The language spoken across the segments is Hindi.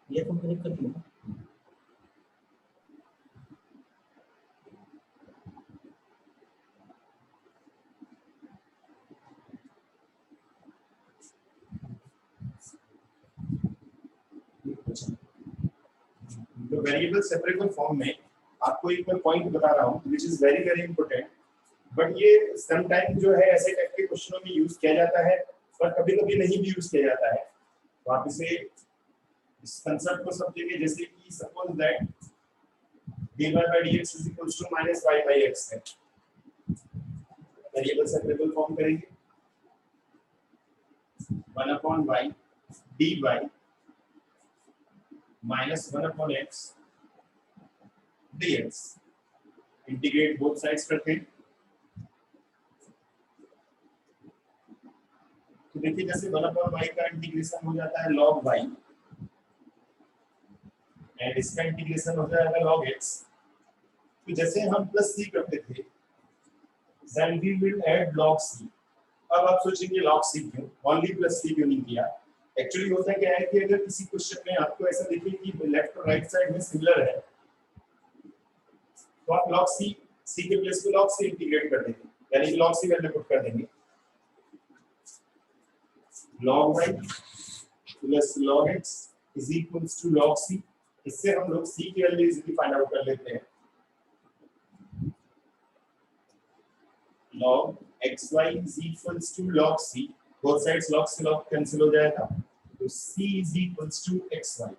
ये कंपनी करती है तो वेरिएबल सेपरेबल फॉर्म में आपको एक मैं पॉइंट बता रहा हूँ विच is very very important, but ये समटाइम जो है ऐसे टाइप के क्वेश्चनों में यूज किया जाता है पर कभी कभी नहीं भी यूज किया जाता है। तो आप इसे इस कंसेप्ट को समझेंगे जैसे कि suppose that dy by dx is equals to minus y by x है, वेरिएबल सेपरेबल फॉर्म करेंगे 1 upon y dy minus 1 upon x dx, integrate both sides करते हैं। तो देखिए जैसे 1 upon y का इंटीग्रेशन हो जाता है log y एंड इसका इंटीग्रेशन हो जाएगा log x। तो जैसे हम प्लस c करते थे then we will add log c। अब आप सोचेंगे log c क्यों, ओनली प्लस c क्यों नहीं किया। एक्चुअली होता क्या है कि अगर किसी क्वेश्चन में आपको ऐसा दिखे कि लेफ्ट और राइट साइड में सिमिलर है तो आप log c के प्लेस पे log c इंटीग्रेट कर देंगे, यानी log c वैल्यू पुट कर देंगे log y plus log x is equals to log c। इससे हम लोग c की वैल्यू इजीली फाइंड आउट कर लेते हैं। log xy is equals to log c, both sides log से log कैंसिल हो जाएगा तो c is equals to xy।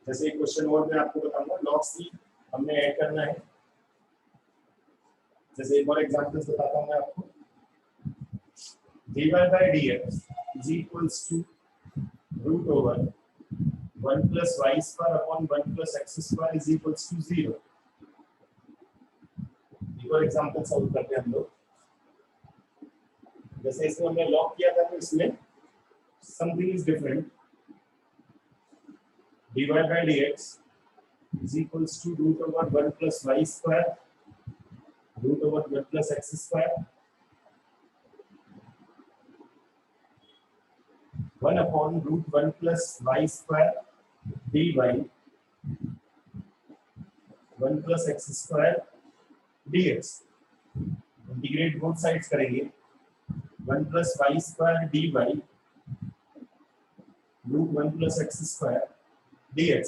जैसे एक क्वेश्चन और मैं आपको बताऊंगा log c हमने ऐड करना है। जैसे एक और एग्जांपल्स बताता हूं मैं आपको, dy by dx is equals to root over 1 plus y square upon 1 plus x square is equals to 0। एक और एग्जांपल सॉल्व करते हैं हम लोग। जैसे इसमें हमने लॉग किया था तो इसमें something is different, dy by dx is equals to root over 1 plus y square root over 1 plus x square 1 upon root 1 plus y square dy 1 plus x square dx। Integrate both sides करेंगे 1 plus y square dy root 1 plus x square dx,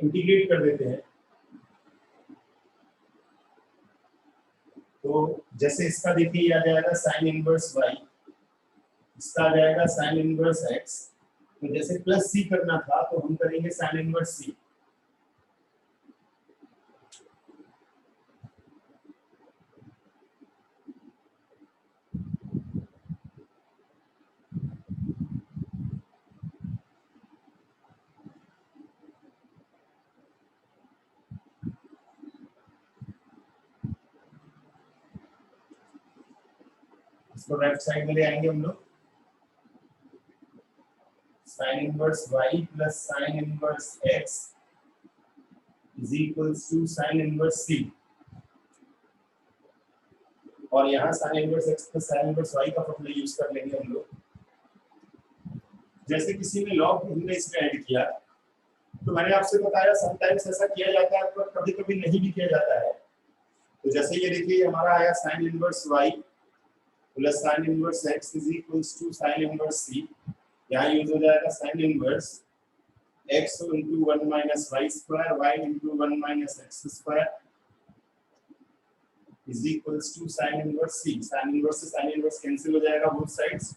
integrate कर देते हैं। तो जैसे इसका देखिए आ जाएगा sin इनवर्स y, इसका आ जाएगा sin इनवर्स x। तो जैसे प्लस c करना था तो हम करेंगे sin इनवर्स c। इसको लेफ्ट साइड में ले आएंगे हम लोग, sin inverse y plus sin inverse x is equals to sin inverse c। और यहाँ sin inverse x plus sin inverse y का फॉर्मूला यूज कर लेंगे हम लोग। जैसे किसी ने log हमने इसमें ऐड किया तो मैंने आपसे बताया समटाइम्स ऐसा किया जाता है पर कभी कभी नहीं भी किया जाता है। तो जैसे ये देखिए हमारा आया sin inverse y plus sin inverse x is equals to sin inverse c। यहाँ यूज हो जाएगा sin inverse x into 1 minus y square y into 1 minus x square is equals to sin inverse c। sin inverse से sin इनवर्स कैंसिल हो जाएगा बोथ साइड्स।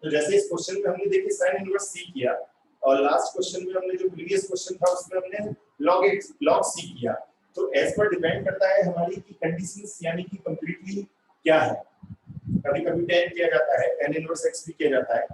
तो जैसे इस क्वेश्चन में हमने देखिए साइन इनवर्स सी किया, और लास्ट क्वेश्चन में हमने जो प्रीवियस क्वेश्चन था उसमें हमने log x log c किया। तो एज पर डिपेंड करता है हमारी की कंडीशंस, यानी कि कंप्लीटली क्या है। कभी कभी tan किया जाता है, tan इनवर्स x भी किया जाता है।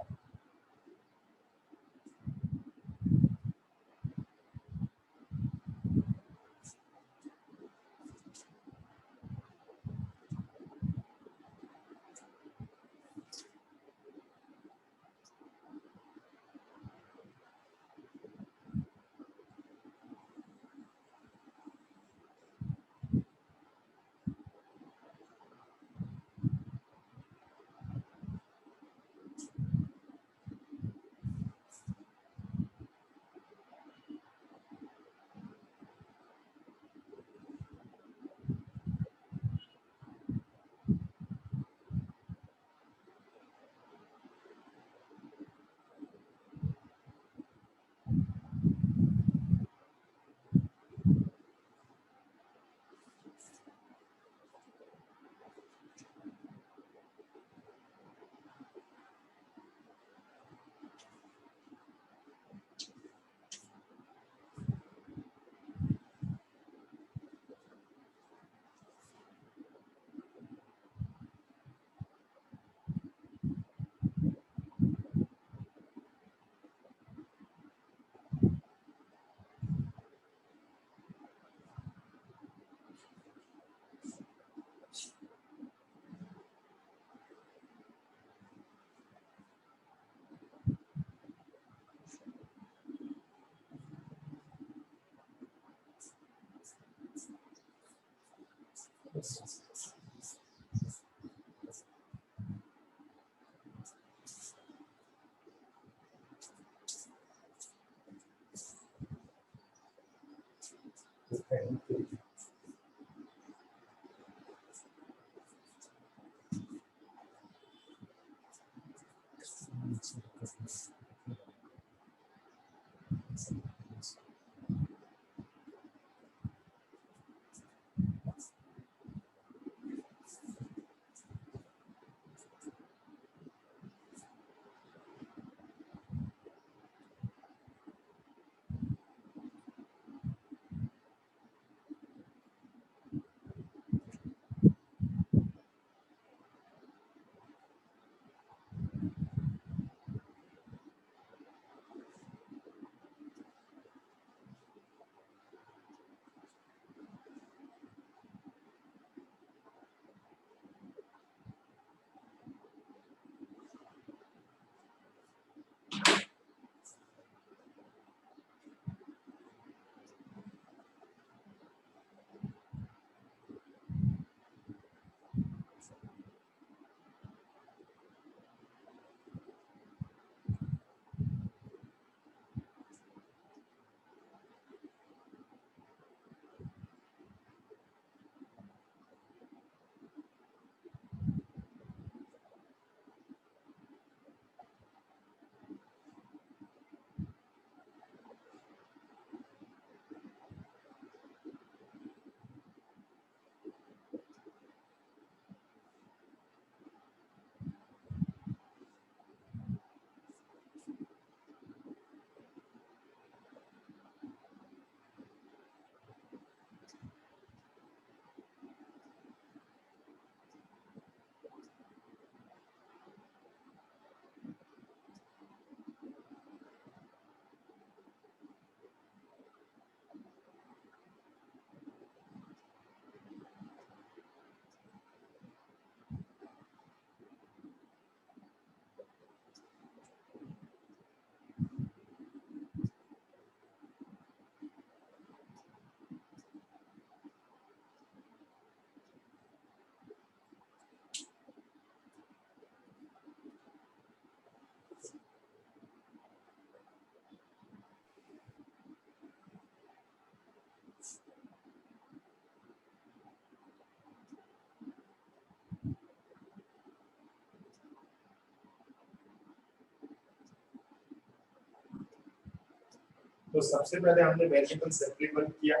तो सबसे पहले हमने वेरिएबल सिंपलीफाई किया,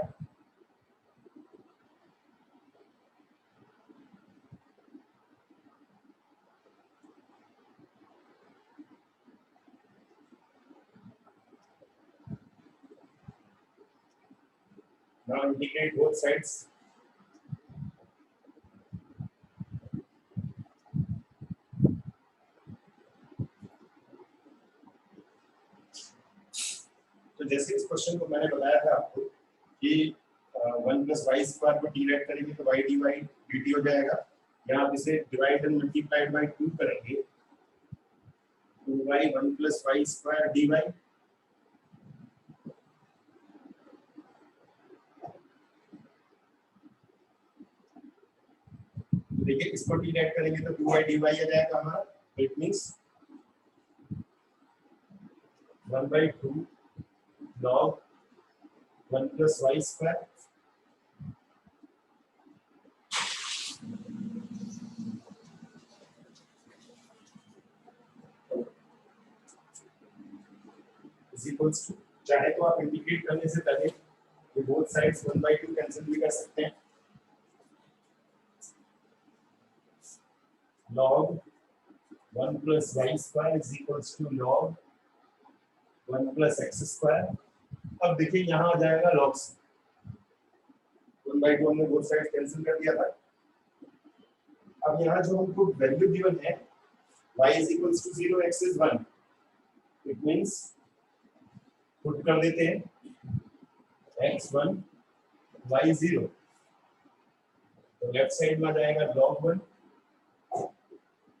Now integrate both sides. तो जैसे इस क्वेश्चन को मैंने बताया था आपको कि 1 + y² को टी राइट करेंगे तो y dy dt हो जाएगा, या आप इसे डिवाइड एंड मल्टीप्लाइड बाय 2 करेंगे 2y 1 + y² dy। देखिए इसको टी राइट करेंगे तो 2y dy आ जाएगा हमारा, it means 1/2 log 1 + y²। Is equals to, चाहे तो आप इंटीग्रेट करने से पहले ये बोथ साइड्स 1/2 कैंसिल भी कर सकते हैं, log 1 + y² is equals to log 1 + x²। अब देखिए यहाँ आ जाएगा log 1/2 हमने बोथ साइड कैंसिल कर दिया था। अब यहाँ जो हमको वैल्यू गिवन है y = 0, x = 1, it means put कर देते हैं x 1 y 0, तो लेफ्ट साइड में आ जाएगा log 1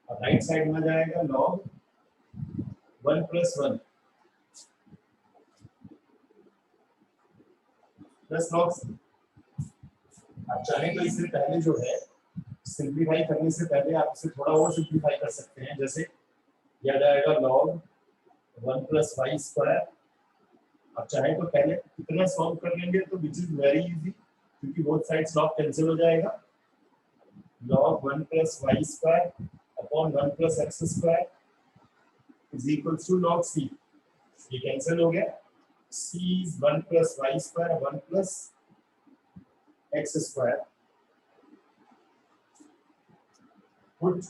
और राइट साइड में आ जाएगा log 1 + 1 प्लस log 3। आप चाहें तो इससे पहले जो है सिंपलीफाई करने से पहले आप इसे थोड़ा और सिंपलीफाई कर सकते हैं, जैसे यह आ जाएगा log 1 + y²। आप चाहें तो पहले इतना सॉल्व कर लेंगे तो विच इज वेरी इजी, क्योंकि बोथ साइड्स log कैंसिल हो जाएगा, log 1 + y² upon 1 + x² is equals to log c। ये कैंसिल हो गया, c is 1 + y² 1 + x²। put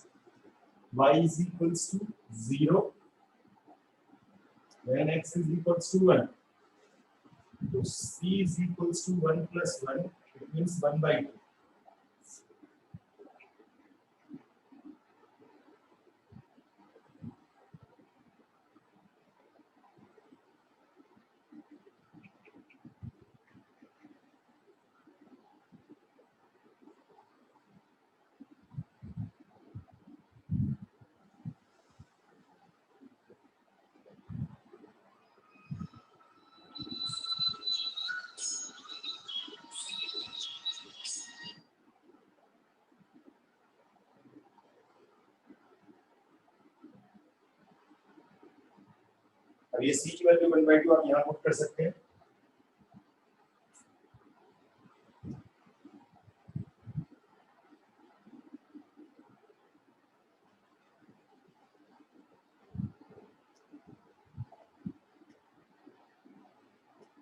y is equals to 0 when x is equals to 1, so c is equals to 1 + 1, it means 1/2। अब ये c की वैल्यू 1/2 आप यहाँ पुट कर सकते हैं।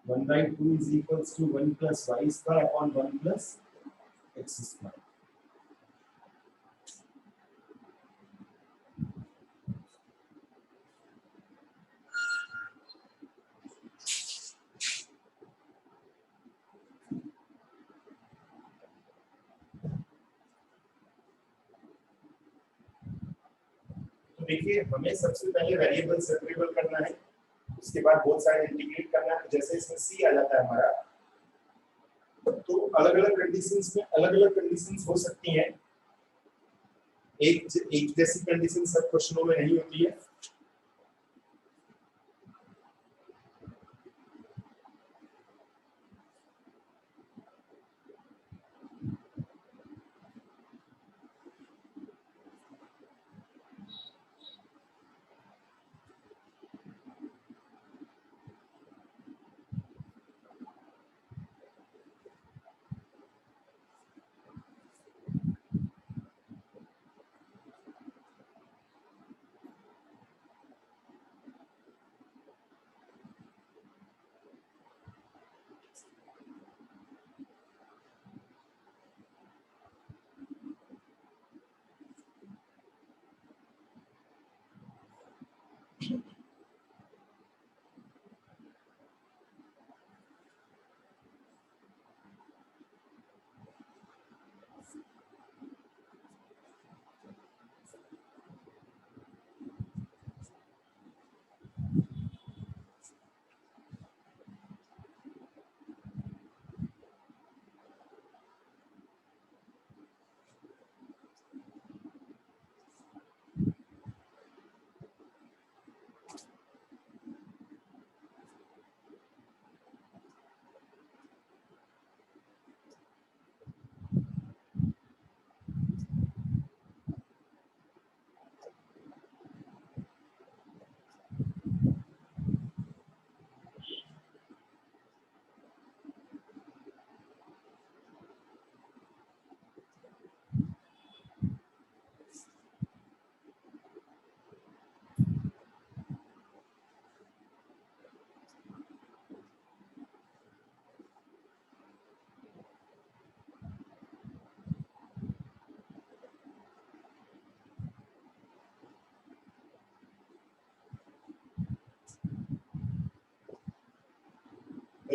One by 2 is equals to 1 + y² upon 1 + x²। तो देखिए हमें सबसे पहले वेरिएबल सेपरेबल करना है, उसके बाद बोथ साइड इंटीग्रेट करना है। जैसे इसमें c आ जाता है हमारा, तो अलग-अलग कंडीशंस में अलग-अलग कंडीशंस हो सकती हैं, एक जैसी कंडीशन सब क्वेश्चनों में नहीं होती है।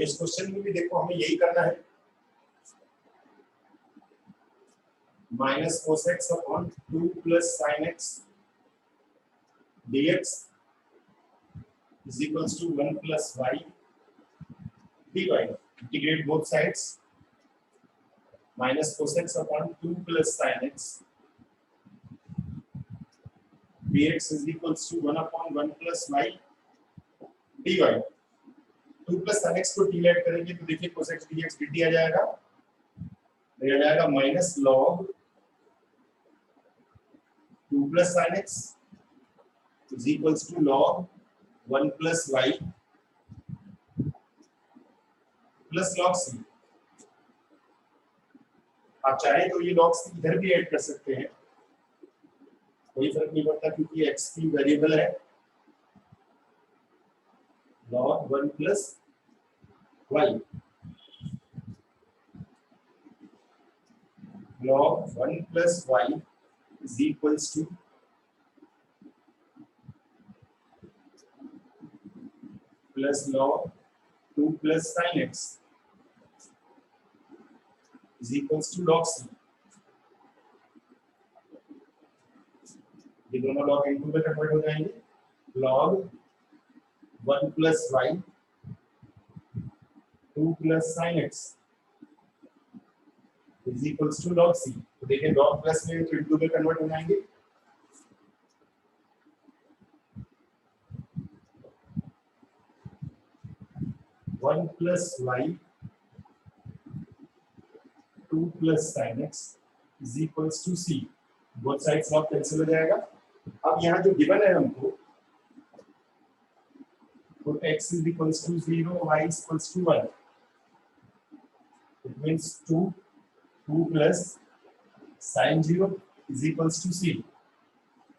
इस क्वेश्चन में भी देखो हमें यही करना है, minus cos x upon 2 plus sine x dx is equals to 1 plus y dy. Integrate both sides. Minus cos x upon 2 plus sin x dx is equals to 1 upon 1 plus y dy. 2 plus sin x को t ऐड करेंगे तो देखिए cos x dx dt आ जाएगा, ये आ जाएगा minus log 2 plus sin x is equals to log 1 plus y plus log c. आप चाहे तो ये log c इधर भी ऐड कर सकते हैं, कोई फर्क नहीं पड़ता क्योंकि x की वेरिएबल है, log 1 plus y log 1 plus y is equals to plus log 2 plus sin x is equals to log c. ये दोनों log into में कन्वर्ट हो जाएंगे, log 1 plus y 2 plus sin x is equals to log c. तो देखिए log प्लस में तो into में कन्वर्ट हो जाएंगे, one plus Y 2 plus sin x is equals to c. Both sides log cancel हो जाएगा। अब यहाँ जो गिवन है हमको, तो x is equals to 0, y is equals to 1. It means 2 plus sin 0 is equals to c.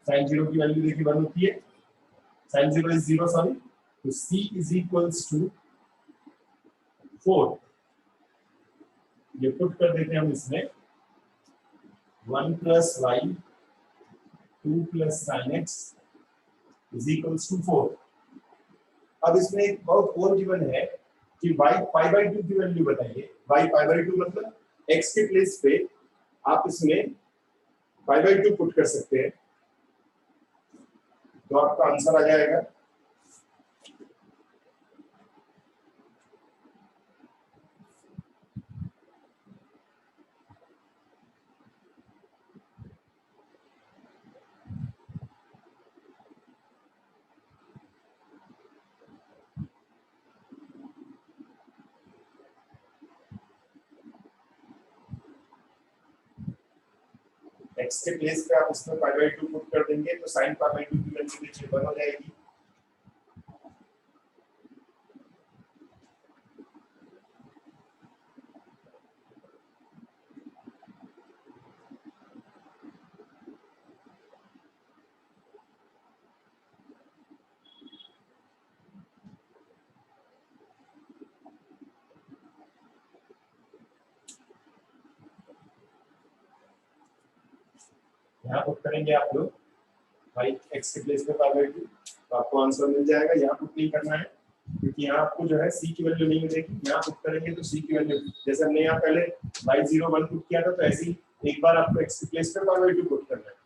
sin 0 की वैल्यू देखिए 1 होती है, sin 0 is 0 सॉरी, तो c is equals to 4. ये पुट कर देते हैं हम इसमें, 1 plus y 2 plus sin x is equals to 4. अब इसमें एक बहुत और गिवन है कि y पाई बाई 2 की वैल्यू बताइए। y पाई बाई 2 मतलब x के प्लेस पे आप इसमें पाई बाई 2 पुट कर सकते हैं, तो आपका आंसर आ जाएगा x के प्लेस पे आप इसमें पाई बाई 2 पुट कर देंगे तो sin पाई बाई 2 की वैल्यू देखिए 1 हो जाएगी। यहाँ पुट करेंगे आप लोग भाई x के प्लेस पे पाई बाई 2, तो आपको आंसर मिल जाएगा। यहाँ पुट नहीं करना है क्योंकि यहाँ आपको जो है c की वैल्यू नहीं मिलेगी, यहाँ पुट करेंगे तो c की वैल्यू, जैसे हमने यहाँ पहले y01 पुट किया था, तो ऐसे ही एक बार आपको x के प्लेस पे पाई बाई 2 पुट करना है।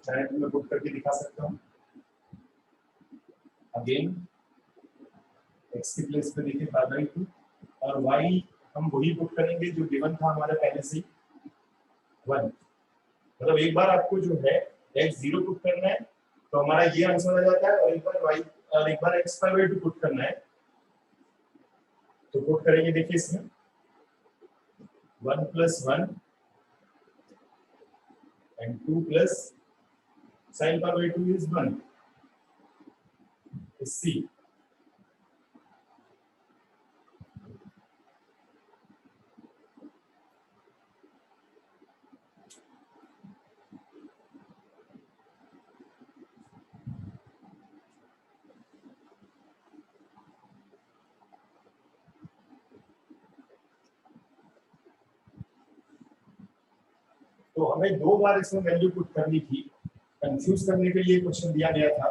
चाहे तो मैं पुट करके दिखा सकता हूँ। अगेन x के प्लेस पे देखिए पाई बाई 2 और y हम वही पुट करेंगे जो गिवन था हमारे पहले से 1। मतलब एक बार आपको जो है x 0 पुट करना है तो हमारा ये आंसर आ जाता है, और एक बार y और एक बार x पर वैल्यू पुट करना है, तो पुट करेंगे, देखिए इसमें 1 + 1 and 2 plus sin power by 2 is 1 is C. तो हमें 2 बार इसमें वैल्यू पुट करनी थी, कंफ्यूज करने के लिए क्वेश्चन दिया गया था।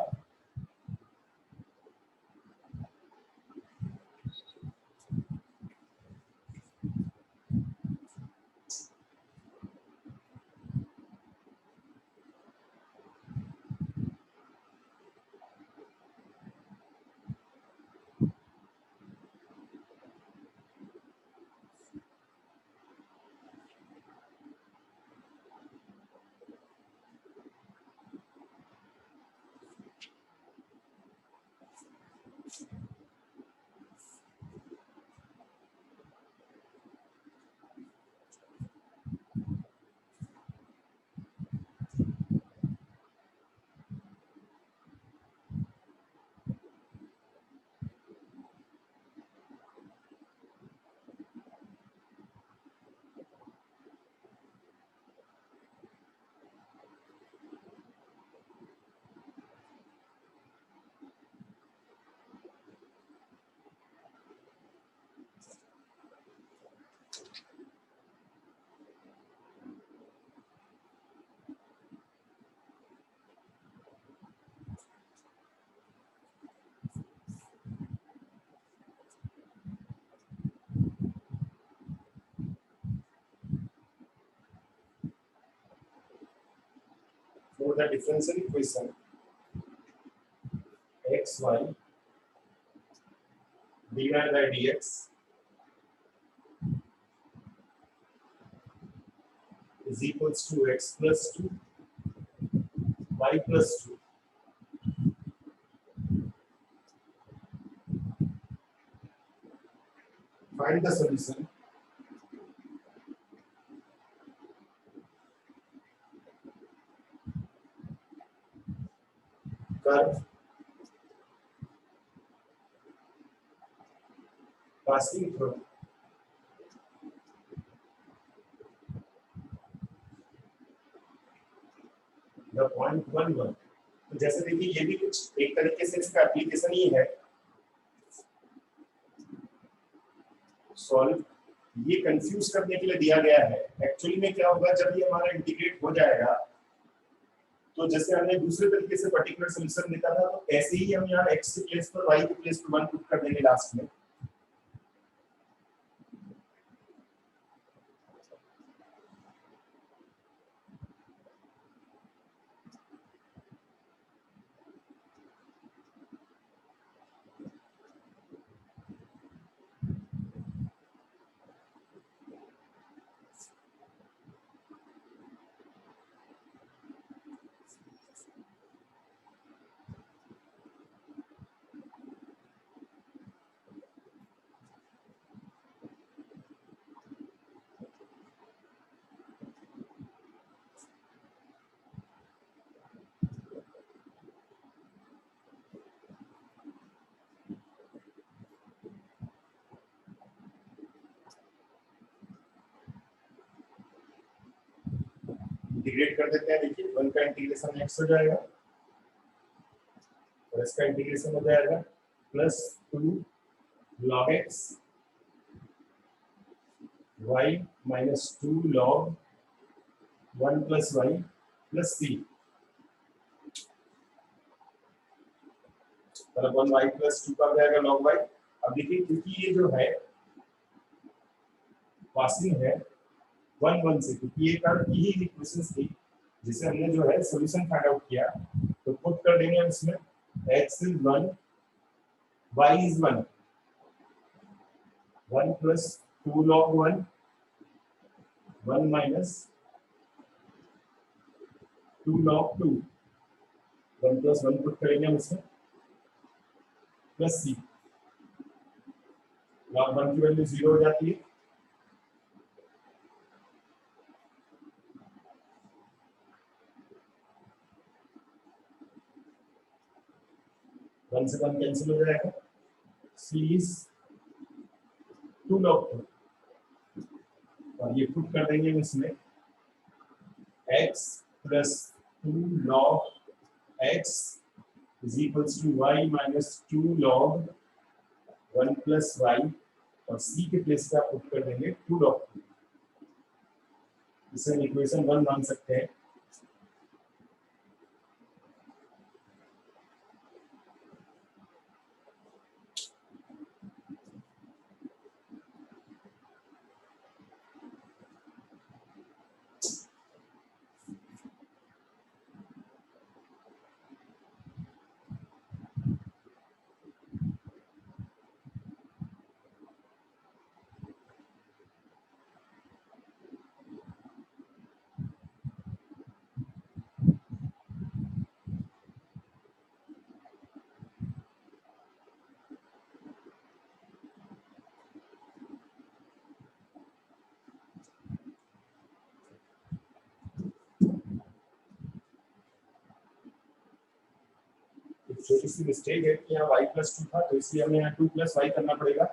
For the differential equation xy dy by dx is equals to x plus 2 y plus 2. Find the solution. Curve passing through the point 1 1. तो जैसे देखिए ये भी कुछ एक तरीके से इसका एप्लीकेशन ही है। सॉल्व ये कंफ्यूज करने के लिए दिया गया है। एक्चुअली में क्या होगा, जब ये हमारा इंटीग्रेट हो जाएगा तो जैसे हमने दूसरे तरीके से पर्टिकुलर सॉल्यूशन लिखा था, तो ऐसे ही हम यहाँ x के प्लेस पर y के प्लेस पर 1 पुट कर देंगे लास्ट में। इंटीग्रेट कर देते हैं। देखिए 1 का इंटीग्रेशन x हो जाएगा और इसका इंटीग्रेशन हो जाएगा +2 log x y -2 log 1 + y + c मतलब 1y + 2 का हो जाएगा log y। अब देखिए क्योंकि ये जो है पासिंग है 1 1 से, क्योंकि ये कर्व की ही इक्वेशंस थी जिसे हमने जो है सॉल्यूशन फाइंड आउट किया, तो पुट कर देंगे हम इसमें x is 1 y is 1 1 + 2 log 1 1 minus 2 log 2 1 + 1 put करेंगे हम इसमें प्लस सी, log 1 की वैल्यू 0 हो जाती है। वन से वन कैंसिल हो जाएगा, सी इज 2 log 2, और ये पुट कर देंगे इसमें x plus 2 log x is equals to y minus 2 log 1 plus y, और c के प्लेस पे आप पुट कर देंगे 2 log 2। इसे हम इक्वेशन 1 मान सकते हैं। छोटी सी मिस्टेक है कि यहाँ y प्लस 2 था, तो इसलिए हमें यहाँ 2 प्लस y करना पड़ेगा।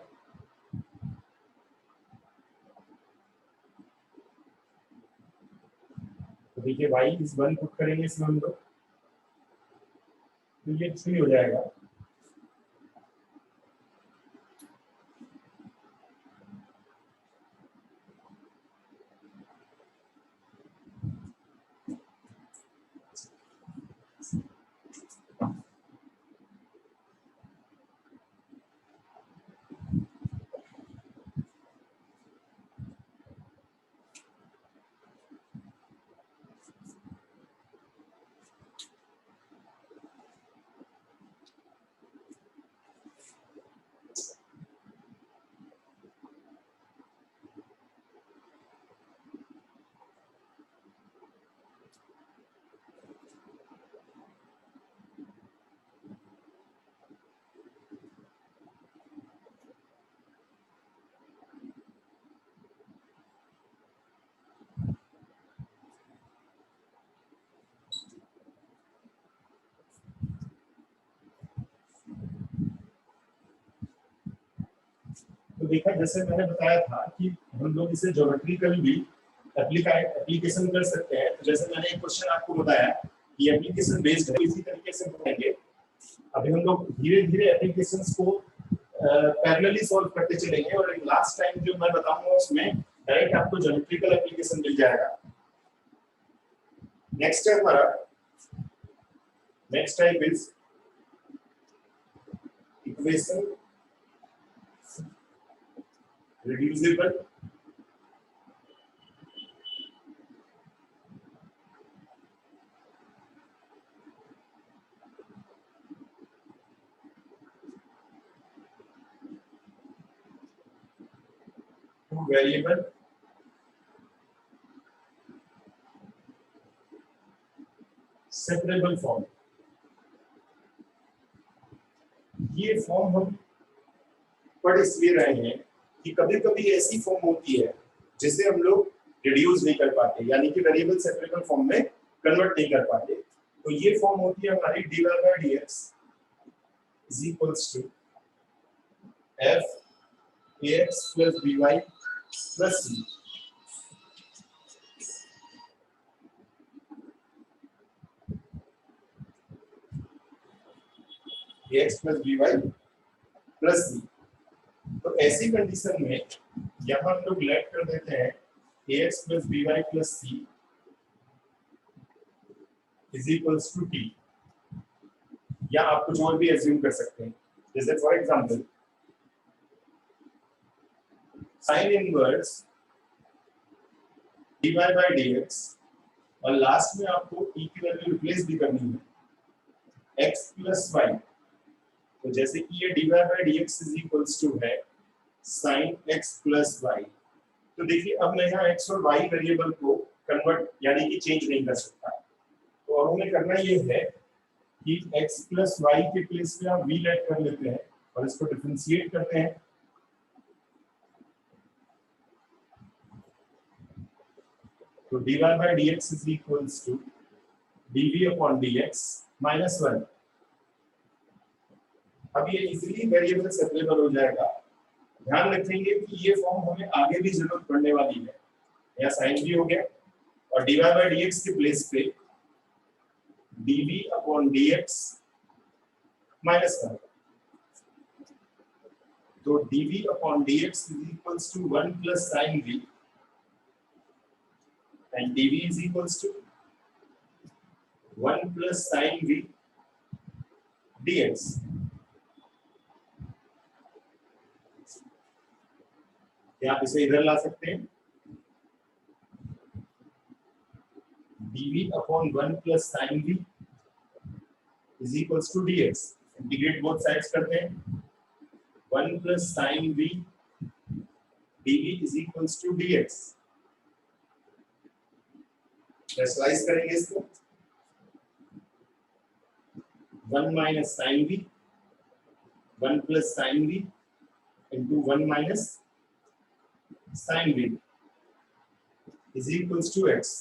तो देखिए y इस 1 पुट करेंगे इसमें हम लोग, तो ये 3 हो जाएगा। तो देखा, जैसे मैंने बताया था कि हम लोग इसे ज्योमेट्रिकल भी एप्लीकेशन कर सकते हैं। तो जैसे मैंने एक क्वेश्चन आपको बताया कि एप्लीकेशन बेस्ड है, इसी तरीके से बताएंगे। अभी हम लोग धीरे धीरे एप्लीकेशंस को पैरेलली सॉल्व करते चलेंगे, और लास्ट टाइम जो मैं बताऊंगा उसमें डायरेक्ट आपको ज्योमेट्रिकल एप्लीकेशन मिल जाएगा। नेक्स्ट है हमारा, next type is equation reducible to variable separable form। ये फॉर्म हम पढ़ इसलिए रहे हैं कि कभी कभी ऐसी फॉर्म होती है जिसे हम लोग रिड्यूस नहीं कर पाते, यानी कि वेरिएबल सेपरेबल फॉर्म में कन्वर्ट नहीं कर पाते। तो ये फॉर्म होती है हमारी dy by dx is equals to f ax plus by plus c। ax plus by plus c। तो ऐसी कंडीशन में यहाँ हम लोग लेट कर देते हैं ax plus by plus c is equals to t, या आप कुछ और भी एज्यूम कर सकते हैं। जैसे for example sine inverse dy by dx, और लास्ट में आपको t की वैल्यू रिप्लेस भी करनी है x plus y। तो जैसे कि ये dy by dx is equals to है sin x plus y। तो देखिए अब मैं यहाँ x और y वेरिएबल को कन्वर्ट यानी कि चेंज नहीं कर सकता। तो अब हमें करना ये है कि x plus y के प्लेस पे आप v लेट कर लेते हैं, और इसको डिफरेंशिएट करते हैं। तो dy by dx is equals to dv upon dx minus 1। अब ये इजीली वेरिएबल सेपरेबल हो जाएगा। ध्यान रखेंगे कि ये फॉर्म हमें आगे भी जरूरत पड़ने वाली है। यहाँ साइन भी हो गया और dy by dx के प्लेस पे dv upon dx minus 1। तो dv upon dx is equals to 1 plus sin v and dv is equals to 1 plus sin v dx। क्या आप इसे इधर ला सकते हैं? dv upon 1 plus sin v is equals to dx। Integrate both sides करते हैं। 1 plus sin v dv is equals to dx। Rationalise करेंगे इसको। 1 minus sin v 1 plus sin v into 1 minus sin v is equals to x।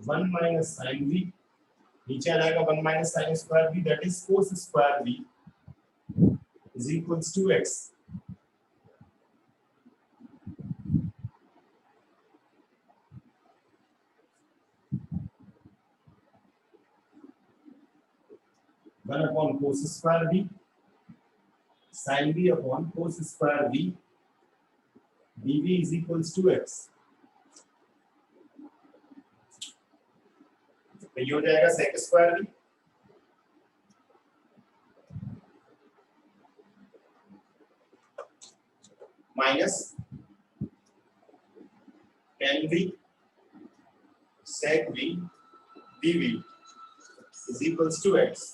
1 minus sin v नीचे आ जाएगा 1 minus sin square v that is cos square v is equals to x। One upon cos square v sin v upon cos square v dv is equals to x। तो ये हो जाएगा sec square v minus tan v sec v dv is equals to x।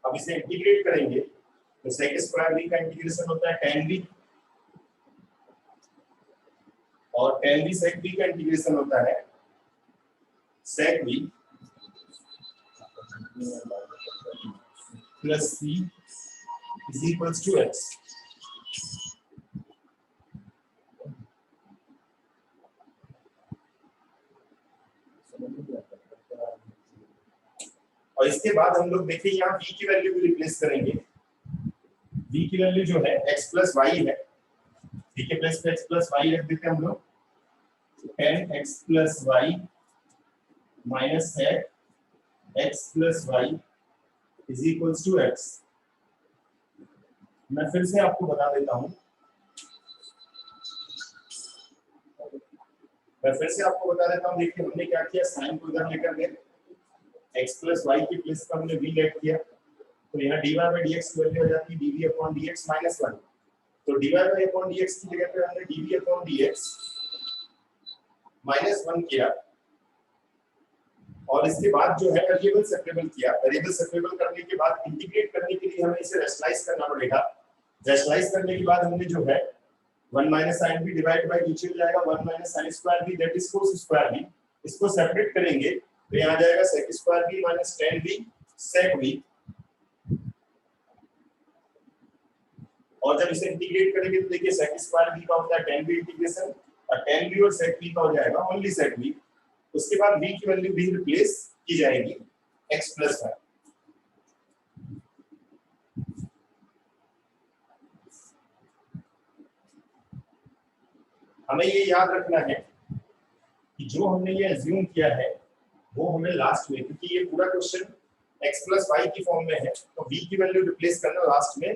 अब इसे इंटीग्रेट करेंगे तो sec स्क्वायर v का इंटीग्रेशन होता है tan v और tan v sec v का इंटीग्रेशन होता है sec v plus c is equals to x। और इसके बाद हम लोग देखिए यहाँ v की वैल्यू भी रिप्लेस करेंगे। v की वैल्यू जो है x plus y है। v के प्लेस पे x plus y रख देते हैं हम लोग। tan x plus y minus sec x plus y is equals to x। मैं फिर से आपको बता देता हूँ देखिए हमने क्या किया, साइन को इधर लेकर गए, x plus y की प्लेस पर हमने v लेट किया तो यहाँ dy by dx की वैल्यू हो जाती है dv upon dx minus 1। तो dy by upon dx की जगह पे हमने dv upon dx minus 1 किया और इसके बाद जो है वेरिएबल सेपरेबल किया। वेरिएबल सेपरेबल करने के बाद इंटीग्रेट करने के लिए हमें इसे रैशनलाइज करना पड़ेगा। रैशनलाइज करने के बाद हमने जो है 1 minus sin v divide by नीचे हो जाएगा 1 minus sin square v that is cos square v। इसको सेपरेट करेंगे तो यहाँ आ जाएगा sec square v minus tan v sec v। और जब इसे इंटीग्रेट करेंगे तो देखिए sec square v का होता है tan v इंटीग्रेशन और tan v और sec v का हो जाएगा ओनली sec v। उसके बाद v की वैल्यू भी रिप्लेस की जाएगी x plus y। हमें ये याद रखना है कि जो हमने ये अज्यूम किया है वो हमें लास्ट में, क्योंकि ये पूरा क्वेश्चन x plus y की फॉर्म में है तो v की वैल्यू रिप्लेस करना लास्ट में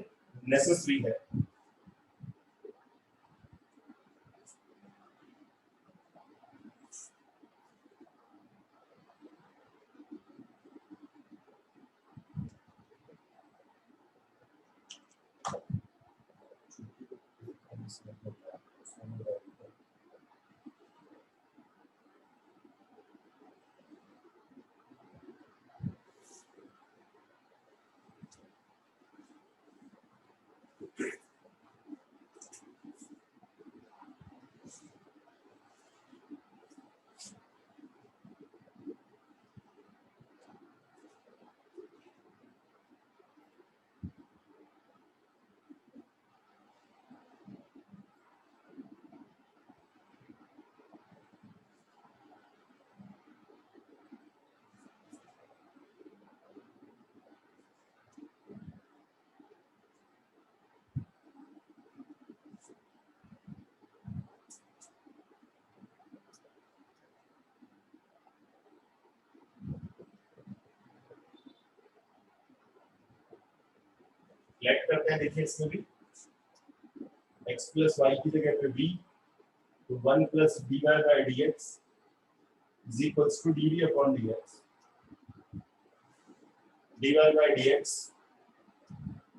नेसेसरी है। लेट करते हैं, देखिए इसमें भी x प्लस वाई की जगह पे v, तो 1 plus dy by dx is equals to dv upon dx, dy by dx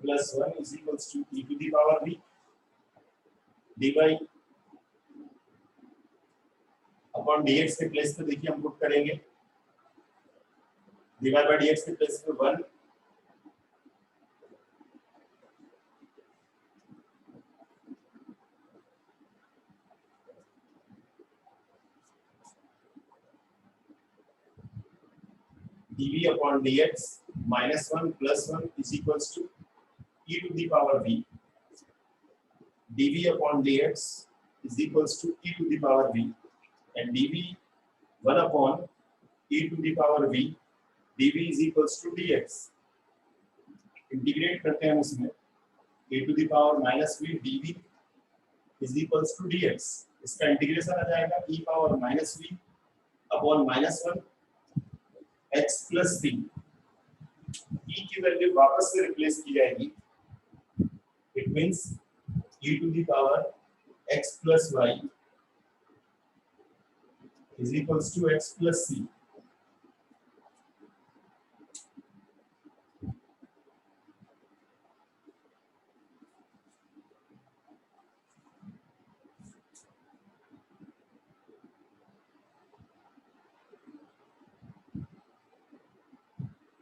plus 1 is equals to e to the power v, dy upon dx के प्लेस पे देखिए हम पुट करेंगे, dy by dx के प्लेस पे 1 dv upon dx minus 1 plus 1 is equals to e to the power v, dv upon dx is equals to e to the power v, and dv 1 upon e to the power v, dv is equals to dx. Integrate करते हैं इसमें, e to the power minus v dv is equals to dx. इसका इंटीग्रेशन आ जाएगा e power minus v upon minus 1 x plus v, e की वैल्यू वापस से रिप्लेस की जाएगी, it means e to the power x plus y is equals to x plus c.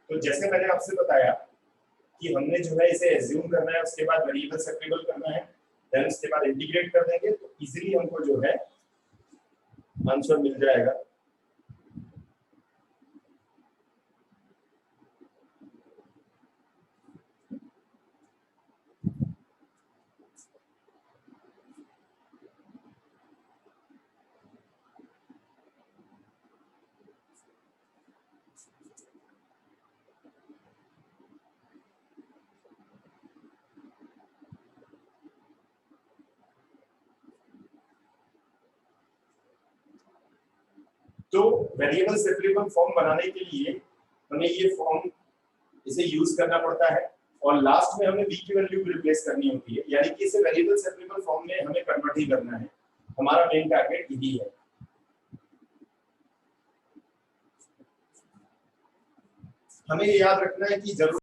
तो जैसे मैंने आपसे बताया कि हमने जो है इसे एज्यूम करना है, उसके बाद वेरिएबल सेपरेबल करना है, देन उसके बाद इंटीग्रेट कर देंगे, तो इजीली हमको जो है आंसर मिल जाएगा। तो वेरिएबल सेपरेबल फॉर्म बनाने के लिए हमें ये फॉर्म इसे यूज करना पड़ता है, और लास्ट में हमें v की वैल्यू भी रिप्लेस करनी होती है, यानी कि इसे वेरिएबल सेपरेबल फॉर्म में हमें कन्वर्ट ही करना है। हमारा मेन टारगेट यही है। हमें ये याद रखना है कि जरूर